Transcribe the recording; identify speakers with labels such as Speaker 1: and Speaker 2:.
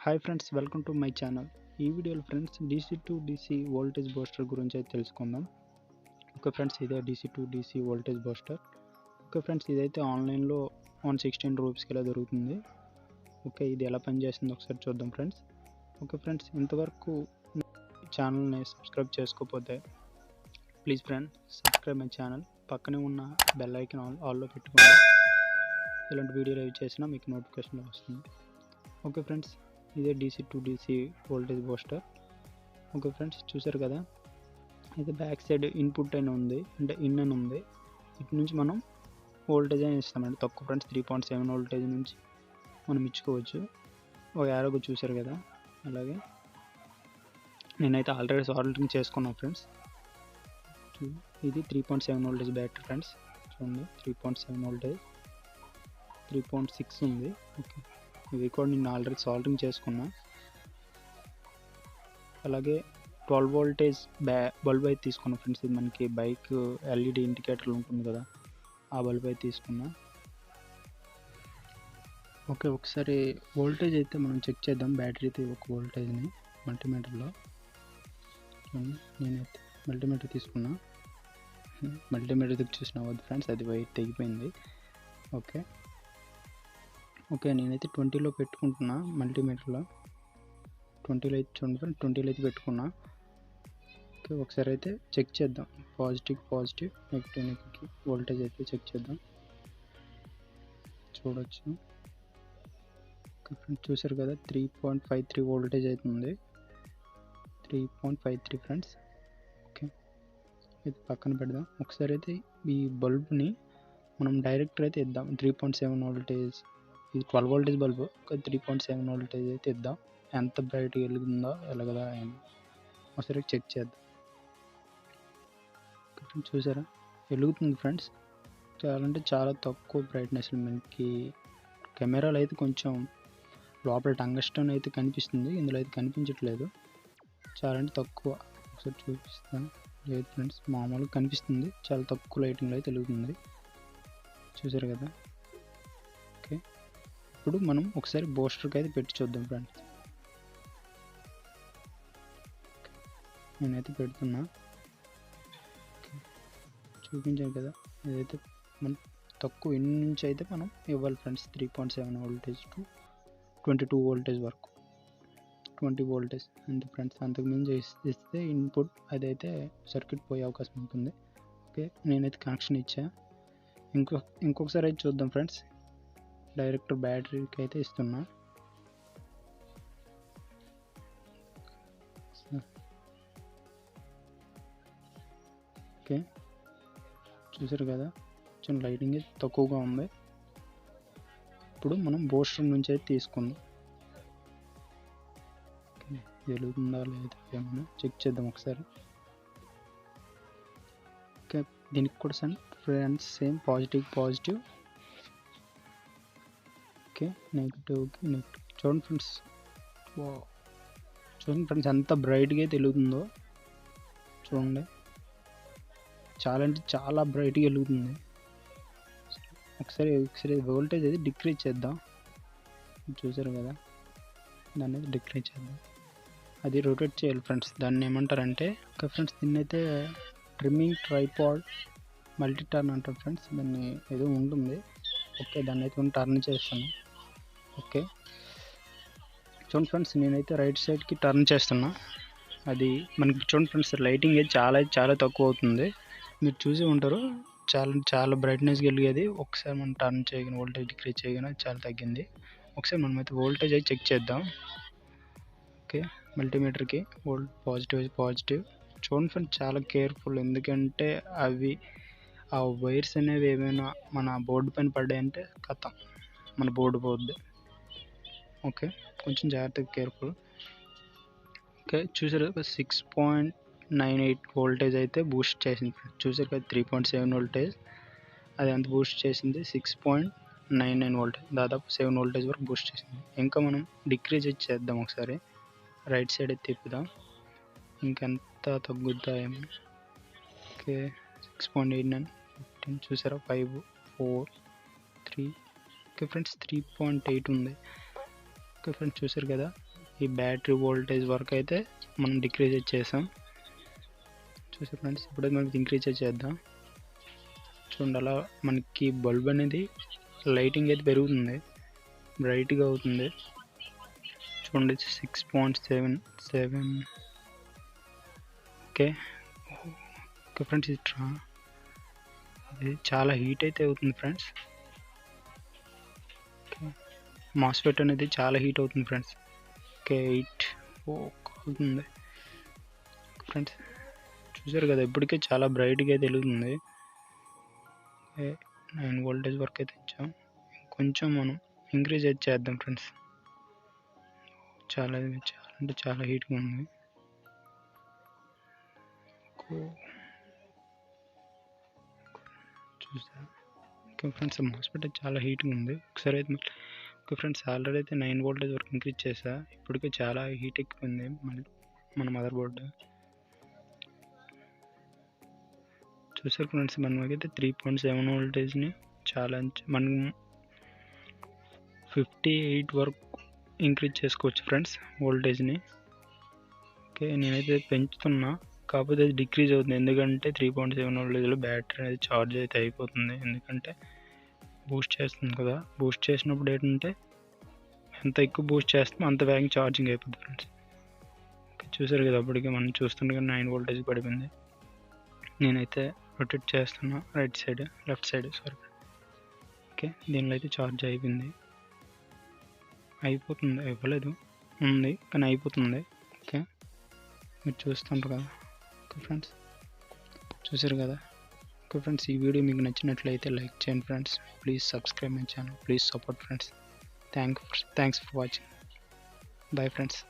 Speaker 1: Hi friends, welcome to my channel. ఈ వీడియోలో friends DC to DC voltage booster గురించి అయితే తెలుసుకుందాం. ఓకే ఫ్రెండ్స్, ఇదే DC to DC voltage booster. Okay friends, ఇదైతే ఆన్లైన్లో 116 రూపీస్కి ఇలా దొరుకుతుంది. ఓకే, ఇది ఎలా పనిచేస్తుందో ఒకసారి చూద్దాం ఫ్రెండ్స్. ఓకే ఫ్రెండ్స్, ఇంతవరకు ఛానల్ని సబ్స్క్రైబ్ చేసుకోకపోతే please friends subscribe my channel. పక్కనే ఉన్న బెల్ ఐకాన్ ఆల్లో పెట్టుకోండి. ఇలాంటి వీడియోలు ఏవి చేసినా మీకు నోటిఫికేషన్ వస్తుంది. ఓకే ఫ్రెండ్స్, ఇదే DC to DC voltage booster. Okay friends, చూసారు కదా, అయితే బ్యాక్ సైడ్ ఇన్పుట్ అని ఉంది, అంటే ఇన్ అని ఉంది. ఇటు నుంచి మనం వోల్టేజ్ అని ఇస్తామండి. తక్కువ ఫ్రెండ్స్ 3.7 వోల్టేజ్ నుంచి మనం ఇచ్చుకోవచ్చు. ఒక యారోగా చూసారు కదా, అలాగే నేనైతే ఆల్రెడీ సాల్వింగ్ చేసుకున్నాను ఫ్రెండ్స్. ఇది 3.7 వోల్టేజ్ బ్యాటరీ ఫ్రెండ్స్. చూడండి, 3.7 వోల్టేజ్, 3.6 ఉంది. ఓకే, ఇవి కూడా నేను ఆల్రెడీ సాల్వింగ్ చేసుకున్నా. అలాగే 12 వోల్టేజ్ బల్బ్ అయితే తీసుకున్నా ఫ్రెండ్స్. ఇది మనకి బైక్ LED ఇండికేటర్లు ఉంటుంది కదా, ఆ బల్బ్ అయితే తీసుకున్నా. ఓకే, ఒకసారి వోల్టేజ్ అయితే మనం చెక్ చేద్దాం. బ్యాటరీ అయితే ఒక వోల్టేజ్ని మల్టీమీటర్లో. నేనైతే మల్టీమీటర్ తీసుకున్నా. మల్టీమీటర్ చూసిన వద్దు ఫ్రెండ్స్, అది వైట్ తెగిపోయింది. ఓకే ఓకే, నేనైతే 20లో పెట్టుకుంటున్నా. మల్టీమీటర్లో 20లో అయితే చూడండి ఫ్రెండ్స్, 20లో అయితే పెట్టుకున్నా. ఓకే, ఒకసారి అయితే చెక్ చేద్దాం. పాజిటివ్ నెగిటివ్ వోల్టేజ్ అయితే చెక్ చేద్దాం. చూడొచ్చు. ఓకే ఫ్రెండ్స్, చూసారు కదా, 3.53 వోల్టేజ్ అవుతుంది. 3.53 ఫ్రెండ్స్. ఓకే, అయితే పక్కన పెడదాం. ఒకసారి అయితే ఈ బల్బ్ని మనం డైరెక్ట్ అయితే ఇద్దాం. 3.7 వోల్టేజ్, ఇది 12 వోల్టేజ్ బల్బు. ఒక 3.7 వోల్టేజ్ అయితే ఇద్దాం. ఎంత బ్రైట్ వెలుగుతుందో ఎలాగదా అని ఒకసారి చెక్ చేద్దాం. చూసారా, వెలుగుతుంది ఫ్రెండ్స్. చాలా అంటే చాలా తక్కువ బ్రైట్నెస్. మనకి కెమెరాలో అయితే కొంచెం లోపల టంగస్టన్ అయితే కనిపిస్తుంది, ఇందులో అయితే కనిపించట్లేదు. చాలా అంటే తక్కువ. ఒకసారి చూపిస్తాను. లేదు ఫ్రెండ్స్, మామూలుగా కనిపిస్తుంది. చాలా తక్కువ లైటింగ్లో అయితే వెలుగుతుంది. చూసారు కదా. ఓకే, ఇప్పుడు మనం ఒకసారి బూస్టర్కి అయితే పెట్టి చూద్దాం ఫ్రెండ్స్. నేనైతే పెడుతున్నా. చూపించాను కదా, ఇదైతే మనం తక్కువ ఇన్ నుంచి అయితే మనం ఇవ్వాలి ఫ్రెండ్స్. 3.7 వోల్టేజ్ టు 22 వోల్టేజ్ వరకు, 20 వోల్టేజ్ అంతే ఫ్రెండ్స్. అంతకుమించి ఇస్తే ఇన్పుట్ అదైతే సర్క్యూట్ పోయే అవకాశం ఉంటుంది. ఓకే, నేనైతే కనెక్షన్ ఇచ్చా. ఇంకొకసారి అయితే చూద్దాం ఫ్రెండ్స్. డైరెక్ట్ బ్యాటరీకి అయితే ఇస్తున్నా. ఓకే, చూసారు కదా, కొంచెం లైటింగ్ తక్కువగా ఉంది. ఇప్పుడు మనం బూస్టర్ నుంచి అయితే తీసుకుందాం. వెలుగుతుందా లేదా ఏమన్నా చెక్ చేద్దాం ఒకసారి. ఓకే, దీనికి కూడా ఫ్రెండ్స్ సేమ్ పాజిటివ్. ఓకే, నెగిటివ్కి నెగిటివ్. చూడండి ఫ్రెండ్స్, ఎంత బ్రైట్గా అయితే వెలుగుతుందో చూడండి. చాలా అంటే చాలా బ్రైట్గా వెలుగుతుంది. ఒకసారి వోల్టేజ్ అయితే డిక్రీజ్ చేద్దాం. చూసారు కదా, దాన్ని అయితే డిక్రీజ్ చేద్దాం. అది రొటేట్ చేయాలి ఫ్రెండ్స్. దాన్ని ఏమంటారంటే, ఓకే ఫ్రెండ్స్, దీన్ని అయితే ట్రిమ్మింగ్ ట్రైపాడ్ మల్టీ టర్న్ అంటారు ఫ్రెండ్స్. దాన్ని ఏదో ఉంటుంది. ఓకే, దాన్ని అయితే టర్న్ చేస్తాను. ఓకే, చూడండి ఫ్రెండ్స్, నేనైతే రైట్ సైడ్కి టర్న్ చేస్తున్నా. అది మనకి చూడండి ఫ్రెండ్స్, లైటింగ్ అయితే చాలా తక్కువ అవుతుంది. మీరు చూసి ఉంటారు, చాలా బ్రైట్నెస్గా వెలిగేది. ఒకసారి మనం టర్న్ చేయగానే వోల్టేజ్ డిక్రీజ్ చేయగానే చాలా తగ్గింది. ఒకసారి మనమైతే వోల్టేజ్ అయితే చెక్ చేద్దాం. ఓకే, మల్టీమీటర్కి పాజిటివ్. చూడండి ఫ్రెండ్స్, చాలా కేర్ఫుల్. ఎందుకంటే ఆ వైర్స్ అనేవి ఏమైనా మన బోర్డు పైన పడ్డాయంటే కథం, మన బోర్డు పోద్ది. ఓకే, కొంచెం జాగ్రత్తగా కేర్ఫుల్. ఓకే, చూసారు 6.98 వోల్టేజ్ అయితే బూస్ట్ చేసింది. చూసారు కదా, 3.7 వోల్టేజ్ అది ఎంత బూస్ట్ చేసింది. 6.99 వోల్టేజ్, దాదాపు 7 వోల్టేజ్ వరకు బూస్ట్ చేసింది. ఇంకా మనం డిక్రీజ్ చేద్దాం ఒకసారి. రైట్ సైడ్ అయితే తిప్పుదాం, ఇంకెంత తగ్గుద్దా ఏమో. ఓకే, 6.89, 15. చూసారా, 5, 4, 3. ఓకే ఫ్రెండ్స్, 3.8 ఉంది. ఓకే ఫ్రెండ్స్, చూసారు కదా, ఈ బ్యాటరీ వోల్టేజ్ వరకు అయితే మనం డిక్రీజ్ చేసాం. చూసారు ఫ్రెండ్స్, ఇప్పుడైతే మనకి ఇంక్రీజ్ చేద్దాం. చూడండి, అలా మనకి బల్బ్ అనేది లైటింగ్ అయితే పెరుగుతుంది, బ్రైట్గా అవుతుంది. చూడండి 6.77. ఓకే ఫ్రెండ్స్, ఇది చాలా హీట్ అయితే అవుతుంది ఫ్రెండ్స్. మాస్ఫెట్ అనేది చాలా హీట్ అవుతుంది ఫ్రెండ్స్. ఓకే 8 అవుతుంది ఫ్రెండ్స్. చూసారు కదా, ఇప్పటికే చాలా బ్రైట్గా అయితే వెలుగుతుంది. 9 వోల్టేజ్ వరకు అయితే ఇచ్చాం. కొంచెం మనం ఇంక్రీజ్ అయితే చేద్దాం ఫ్రెండ్స్. చాలా అంటే చాలా హీట్గా ఉంది. చూసారు. ఓకే ఫ్రెండ్స్, మాస్ఫెట్ చాలా హీట్గా ఉంది. ఒకసారి అయితే ఓకే ఫ్రెండ్స్, ఆల్రెడీ అయితే 9 వోల్టేజ్ వరకు ఇంక్రీజ్ చేసా. ఇప్పటికే చాలా హీట్ ఎక్కిపోయింది మన మదర్ బోర్డు. చూసారు ఫ్రెండ్స్, మనకైతే 3.7 వోల్టేజ్ని చాలా మనం 58 వరకు ఇంక్రీజ్ చేసుకోవచ్చు ఫ్రెండ్స్ వోల్టేజ్ని. ఓకే, నేనైతే పెంచుతున్నా, కాకపోతే అది డిక్రీజ్ అవుతుంది. ఎందుకంటే 3.7 వోల్టేజ్లో బ్యాటరీ అనేది ఛార్జ్ అయితే అయిపోతుంది. ఎందుకంటే బూస్ట్ చేస్తుంది కదా, బూస్ట్ చేసినప్పుడు ఏంటంటే ఎంత ఎక్కువ బూస్ట్ చేస్తామో అంత వేగంగా ఛార్జింగ్ అయిపోతుంది ఫ్రెండ్స్. చూసారు కదా, అప్పటికే మనం చూస్తుండగా 9 వోల్టేజ్ పడిపోయింది. నేనైతే రొటేట్ చేస్తున్నా లెఫ్ట్ సైడ్ సారీ. ఓకే, దీనిలో అయితే ఛార్జ్ అయిపోతుంది, ఇవ్వలేదు ఉంది కానీ అయిపోతుంది. ఓకే, మీరు చూస్తుంటారు కదా. ఓకే ఫ్రెండ్స్, చూసారు కదా. ఓకే ఫ్రెండ్స్, ఈ వీడియో మీకు నచ్చినట్లయితే లైక్ చేయండి friends. Please subscribe my channel, please support friends. Thanks for watching. Bye friends.